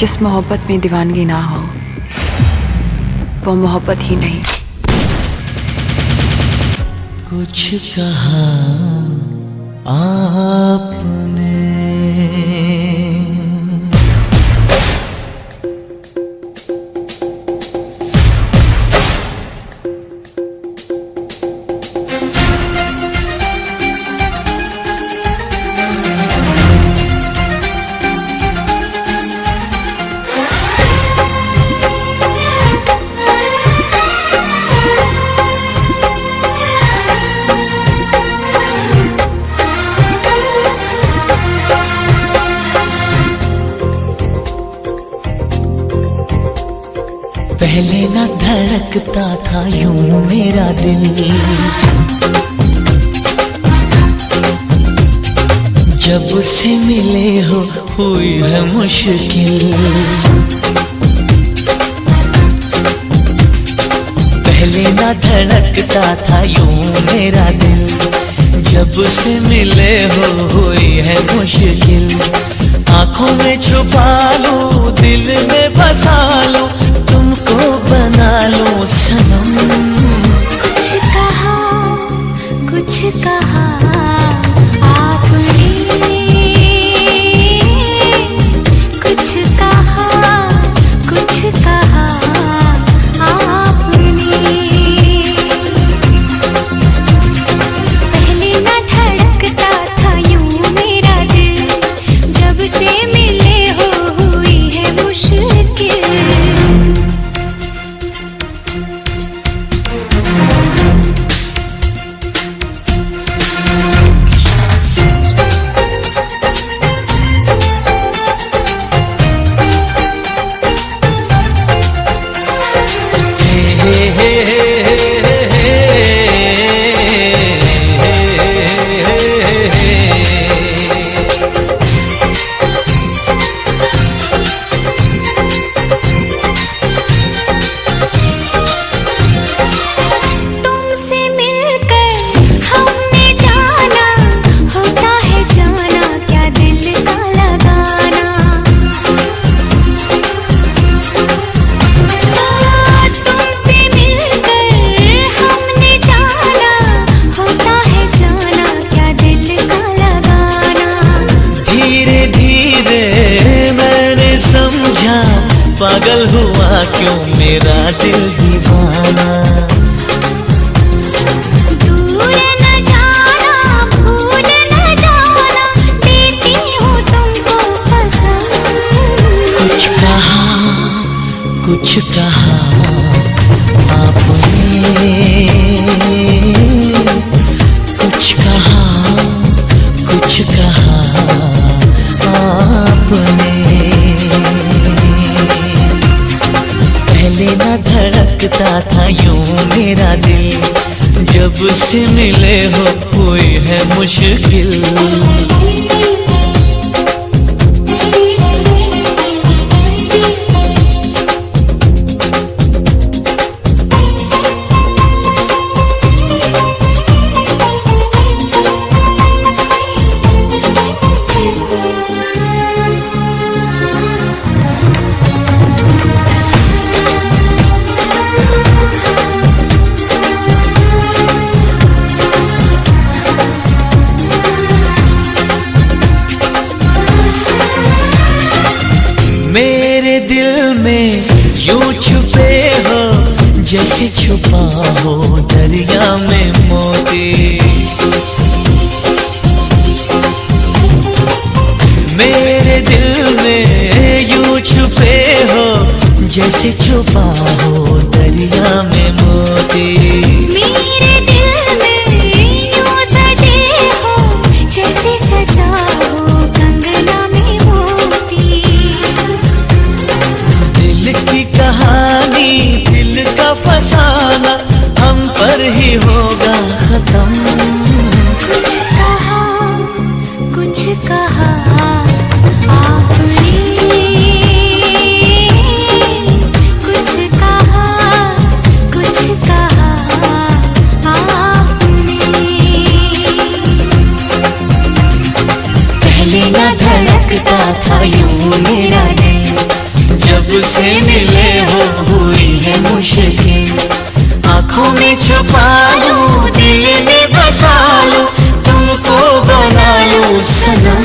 जिस मोहब्बत में दीवानगी ना हो वो मोहब्बत ही नहीं। कुछ कहा आपने, पहले न धड़कता था यूं मेरा दिल, जब से मिले हो हुई है मुश्किल। पहले न धड़कता था यूं मेरा दिल, जब से मिले हो हुई है मुश्किल। आंखों में छुपा लूं दिल में बसा लूं, तुमको बना लो सनम। कुछ कहा आपने, कुछ कहा आपने। पहले ना धड़कता था यूं मेरा दिल, जब से मिले हो हुई है मुश्किल। पागल हुआ क्यों मेरा दिल दीवाना। दूर न जाना भूल न जाना, देती हूँ तुमको पसंद। कुछ कहा आपने, कुछ कहा आपने। पहले न धड़कता था यूं मेरा दिल, जब से मिले हो हुई है मुश्किल। मेरे दिल में यूं छुपे हो जैसे छुपा हो दरिया में मोती। मेरे दिल में यूं छुपे हो जैसे छुपा हो दरिया में मोती। मेरे दिल में यूं सजे हो जैसे सजा हो कंगना में मोती। दिल की कहानी दिल का फसाना हम पर ही होगा खत्म। कुछ कहा आपने, कुछ कहा आपने। पहले ना धड़कता था यूं मेरा दिल, से मिले हो हुई है मुश्किल। आंखों में छुपा लूं दिल में बसा लूं तुमको बना लूं सनम।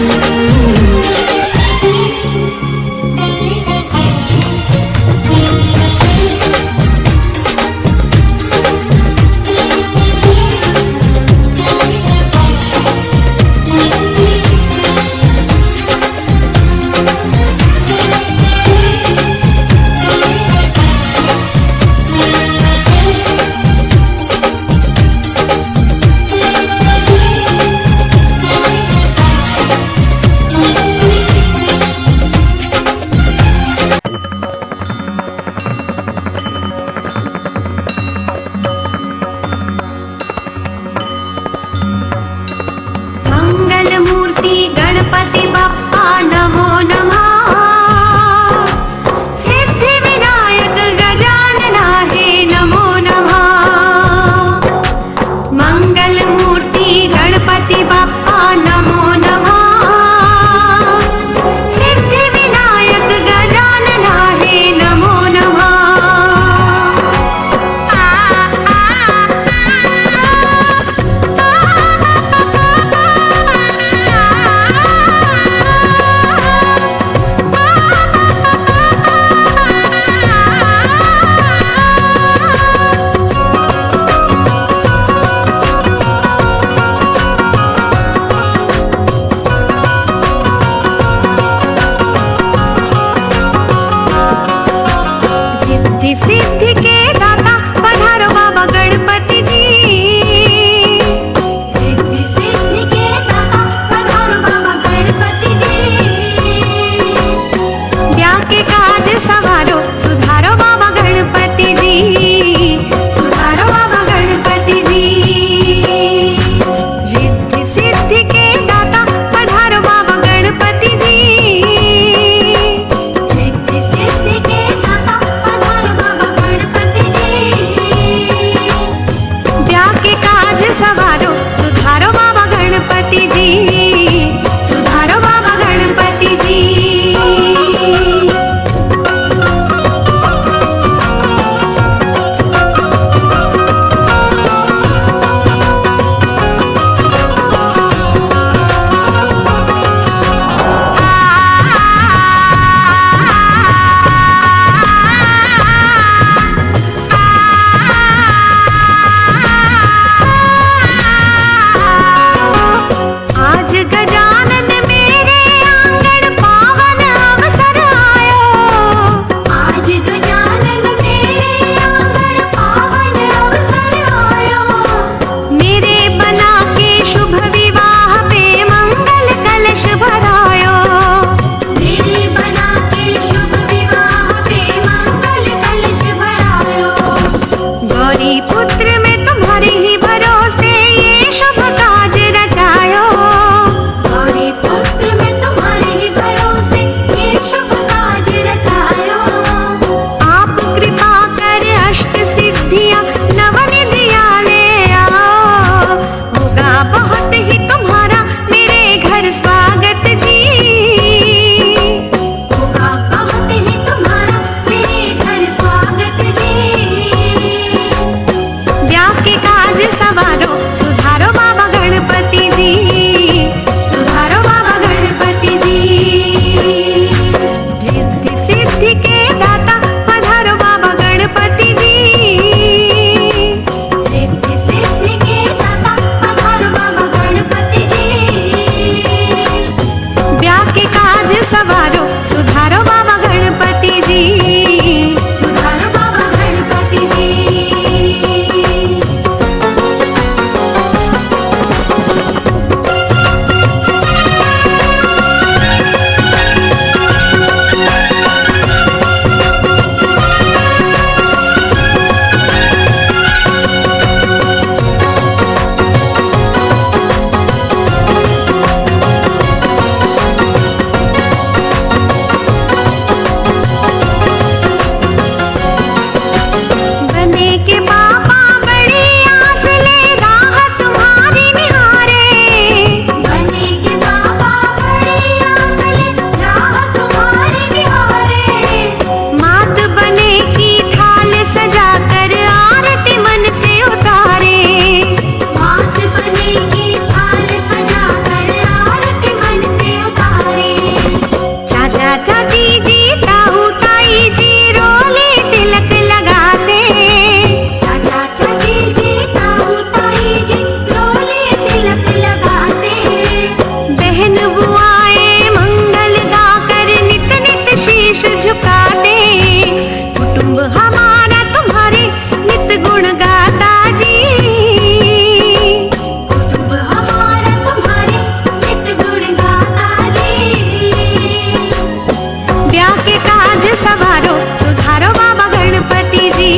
सवारो सुधारो बाबा गणपति जी,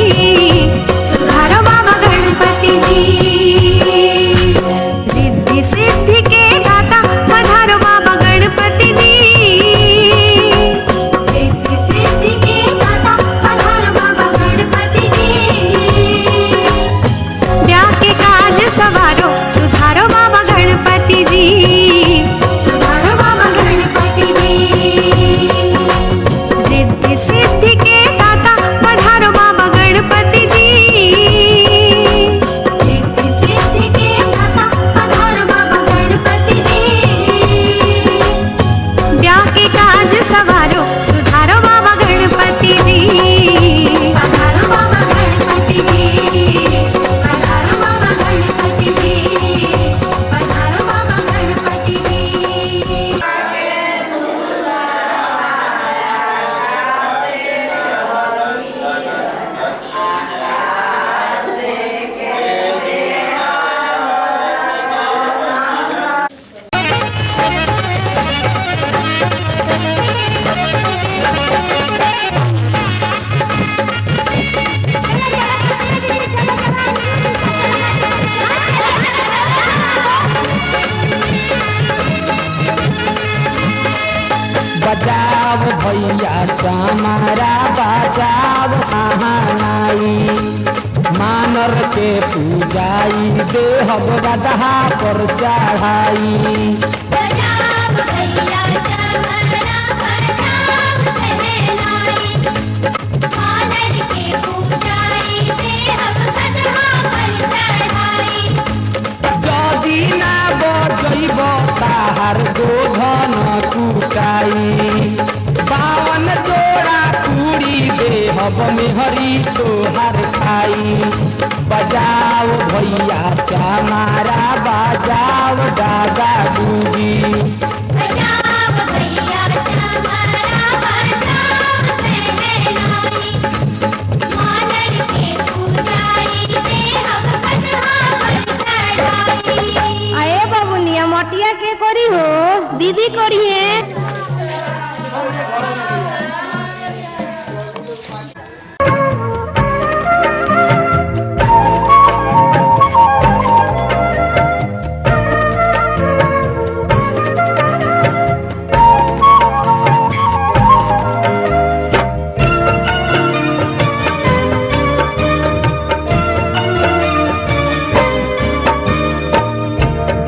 सुधारो बाबा गणपति जी। रिद्धि सिद्धि के दाता पधारो बाबा गणपति जी, रिद्धि सिद्धि के दाता पधारो बाबा गणपति जी। ब्याह के काज सवारो सुधारो बाबा गणपति जी, सुधारो बाबा गणपति जी। रिद्धि सिद्धि के दाता पधारो बाबा गणपति जी, रिद्धि सिद्धि के दाता पधारो बाबा गणपति जी। ब्याह के काज सवारो सुधारो बाबा गणपति जी, पधारो बाबा गणपति जी, पधारो बाबा गणपति जी, पधारो बाबा गणपति जी। बजाव भैया चामारा बजाव महानाई, मानर के पूजाई देहब गदहा पर चढ़ाई। बजाव भैया चमरा बजाव सहनाई, मानर के पूजाई देहब गदहा पर चढ़ाई। जदि ना बजैब ताहार गोधन कुटाई, बावन जोड़ा पूरी देहब मेहरी तोहार खाई। बजाओ भैया चामारा बजाओ दादा दूजी, बजाव भैया चमरा बजाव सहनाई, मानर के पूजाई देहब गदहा पर चढ़ाई। आए बाबुनिया मटिया के करी हो दीदी करिए।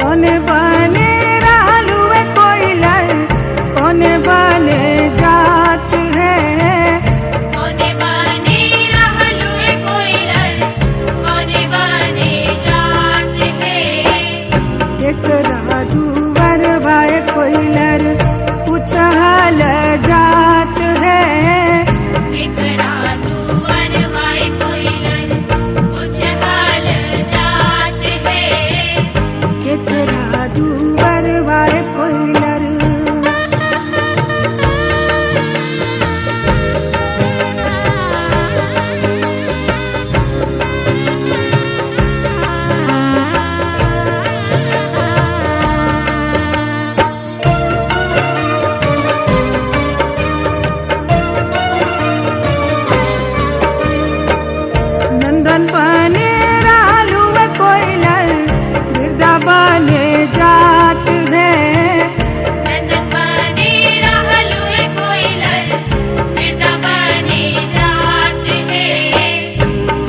कोने बने रहलुए कोइलर, कोने बने जात है। कोने बने रहलुए कोइलर, कोने बने जात है। एकरा दुवर बाए कोइलर पुछहल जात है। एकरा दुवर बाए कोइलर पुछहल जात है। एकरा दुवर बाए कोइलर नंदन बने रहलुए कोइलर, गिरदा बने जात है। नंदन बने रहलुए कोइलर, बिरदा बने जात है।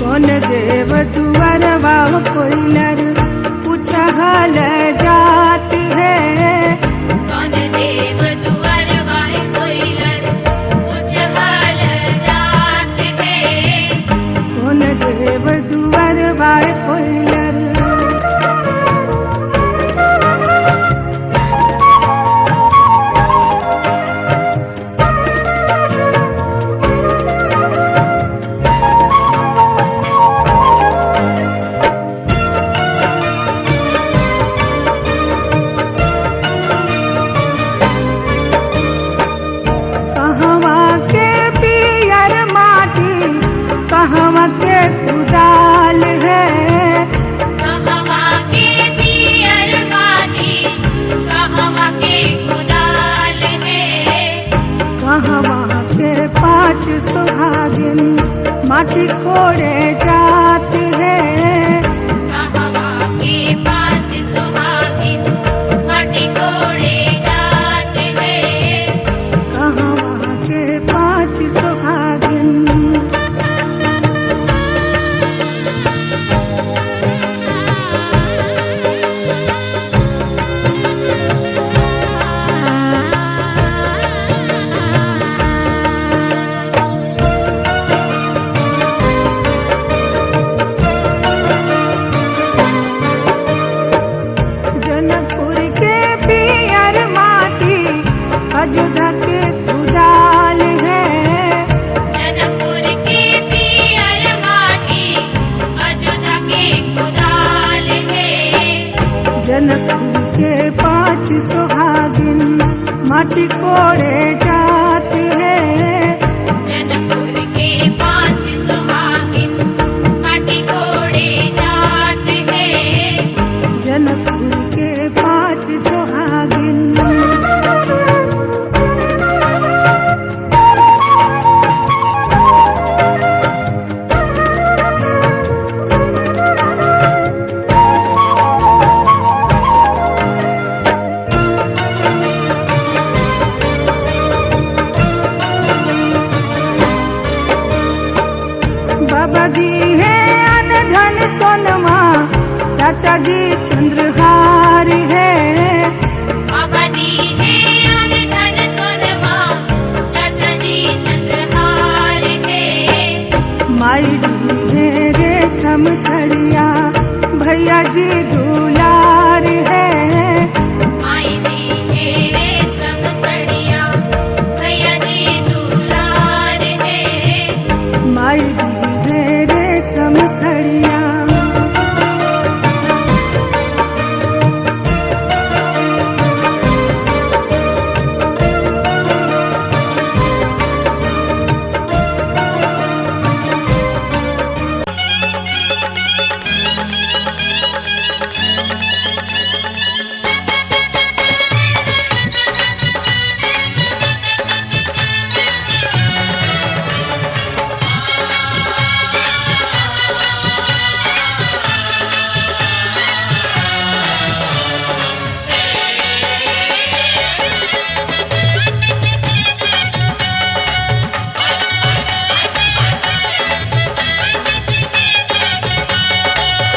कौन देव दुवर बाह कोइलर पुछहल जात है। कौन देव दुवर बाए कोइलर पुछहल जात है। कौन देव दुवर बाह कोइलर कहवा के पियर माटी, कहवा के कुदाल है। कहवा के पियर माटी, कहवा के कुदाल है। कहवा के पानी पाँच सुहागिन माटी कोड़े जात है। कहवा के पाँच सुहागिन माटी कोड़े जात है। कहवा के पाँच सुहागिन। जनकपुर के पियर माटी अयोध्या के कुदाल है। जनकपुर के पियर माटी अयोध्या के कुदाल है। जनकपुर के पाँच सुहागिन माटी कोड़े जात है। जनकपुर के पाँच सुहागिन माटी कोड़े जात है। जनकपुर के पाँच सुहागिन। बाबा जी है अन धन सोनमा, चाचा जी चंद्रहार है। बाबा जी है अन धन सोनमा, चाचा जी चंद्रहार है। माई जी है रेशम सड़िया, भैया जी दुलार है। माई जी है रेशम सड़िया, भैया जी दुलार है। माई जी है रेशम सड़िया।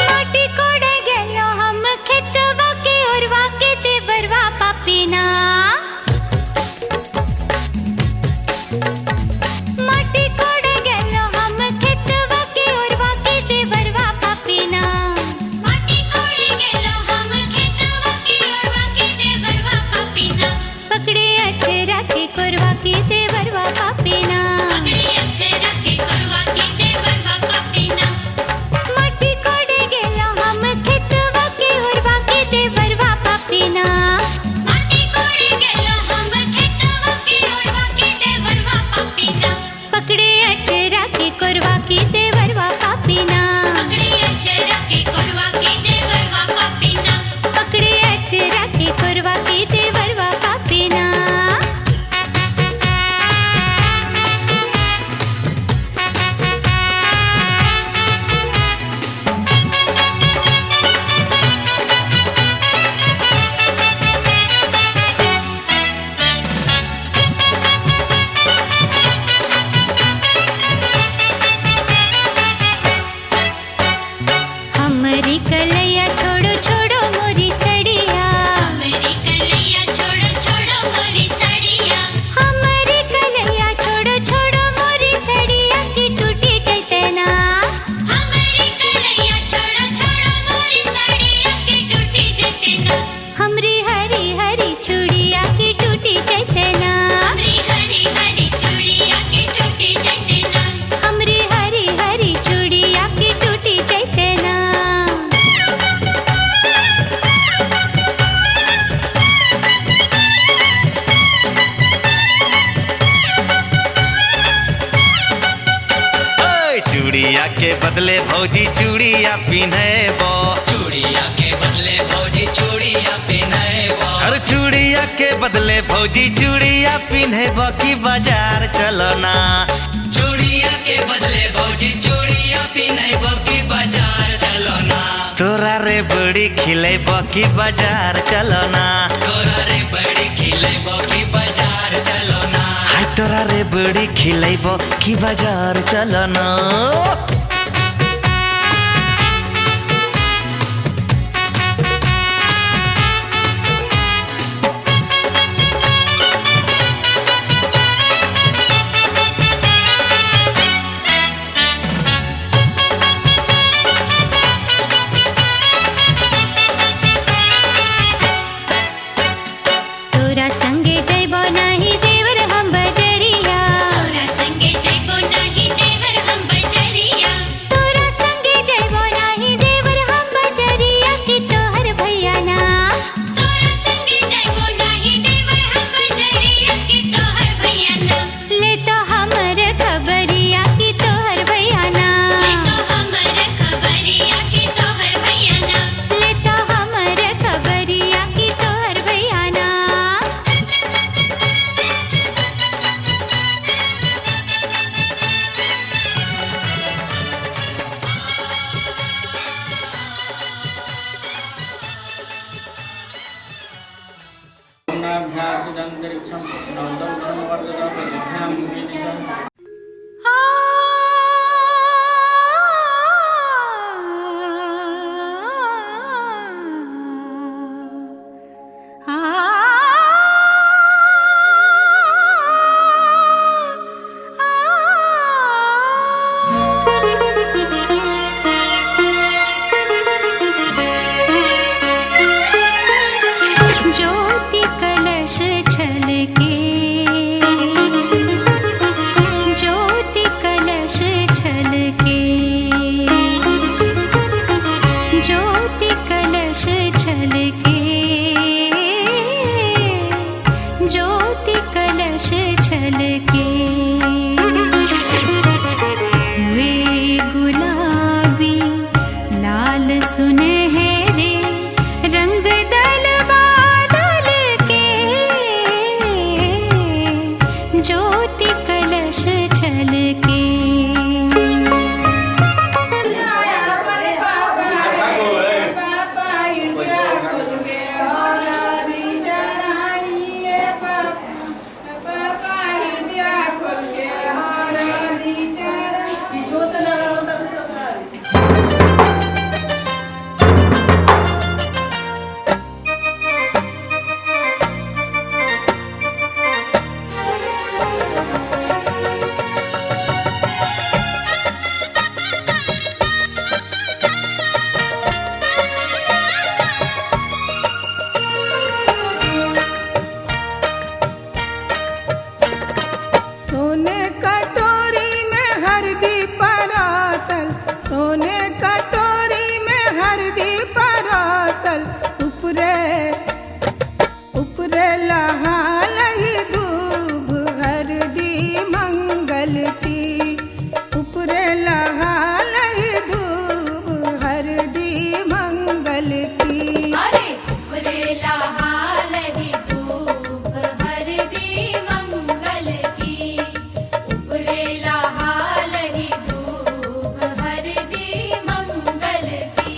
माटी कोड़े गेलो हम खेतवा के ओरवा के देवरवा पापीना। माटी कोड़े गेलो हम खेतवा के ओरवा के देवरवा पापीना। माटी कोड़े गेलो हम खेतवा के ओरवा के देवरवा पापीना। पकड़े अचरा के कोरवा के देवरवा पापीना। पकड़े अचरा के कोरवा के देवरवा पापीना। माटी कोड़े गेलो हम खेतवा के ओरवा के देवरवा पापीना। माटी कोड़े गेलो हम खेतवा के ओरवा के देवरवा पापीना। पकड़े अचरा के कोरवा के देवरवा पापीना। पकड़े अचरा के कोरवा के देवरवा पापीना। पकड़े अचरा के कोरवा के देवरवा पापीना। हमरी कलैया छोड़ो छोड़ो मोरी सड़िया। हमरी कलैया छोड़ो छोड़ो मोरी सड़िया। हमरी कलैया छोड़ो छोड़ो मोरी सड़िया की टूटी चैतना। हमरी कलैया छोड़ो छोड़ो मोरी सड़िया की टूटी चैतना। हमरी हरी हरी चूड़िया की टूटी चैतना। हमरी हरी हरी चूड़िया की टूटी चैतना। हमरी हरी हरी चूड़िया की टूटी चैतना। चूड़िया के बदले भौजी चूड़िया पिन्हबो। चूड़िया के बदले भौजी चूड़िया पिन्हबो। अरे चूड़िया के बदले भौजी चूड़िया पिन्हबो की बाजार चलो ना। बड़ी खिलेबो की बाजार चलो ना। तोरा रे बड़ी खिलेबो की बाजार चलो ना। हाय तोरा रे बड़ी खिलेबो की बाजार चलो ना। तोरा संगे जइबो नाही देवर हम बजरिया। तोरा संगे जइबो नाही देवर हम बजरिया। तोरा संगे जइबो नाही देवर हम बजरिया कि तोहर भैया ना। तोरा संगे जइबो नाही देवर हम बजरिया कि तोहर भैया ना। ले तो हमर खबरिया कि तोहर भैया ना। ले तो हमर खबरिया कि तोहर भैया ना। ले तो हमर खबरिया कि तोहर भैया ना। ज्योति कलश छलके। ज्योति कलश छलके। ज्योति कलश छलके। ज्योति कलश छलके। वे गुलाबी लाल सुनहरे रंग दल बादल के। ज्योति कलश छलके। सोने कटोरी में हरदी परासल। सोने कटोरी में हरदी परासल। उपरे उपरे लहा लही दूब हरदी मंगल की। उपरे लहा लही दूब हरदी मंगल की। अरे उपरेला हालहि धूप हरदी मंगल की। उपरेला हालहि धूप हरदी मंगल की।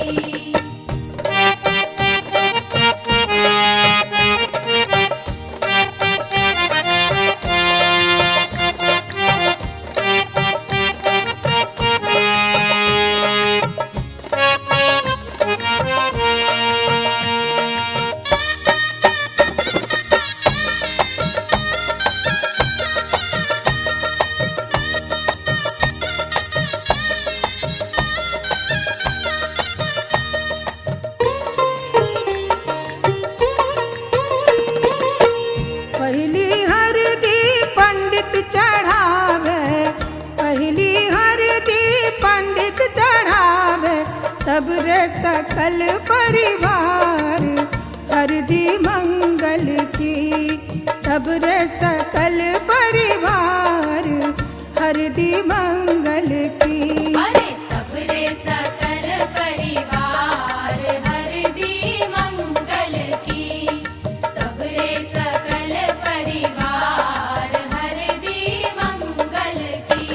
पहली हरदी पंडित चढ़ावे। पहली हरदी पंडित चढ़ावे। सबरे सकल परिवार हरदी मंगल की। सबरे सकल परिवार हरदी मंगल की। अरे सबरे सकल परिवार हरदी मंगल की। सबरे सकल परिवार हरदी मंगल की।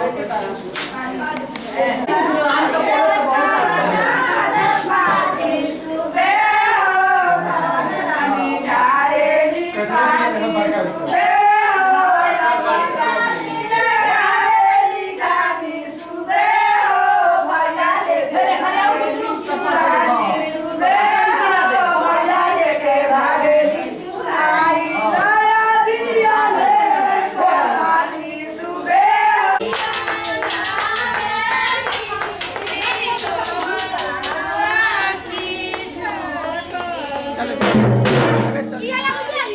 सुबह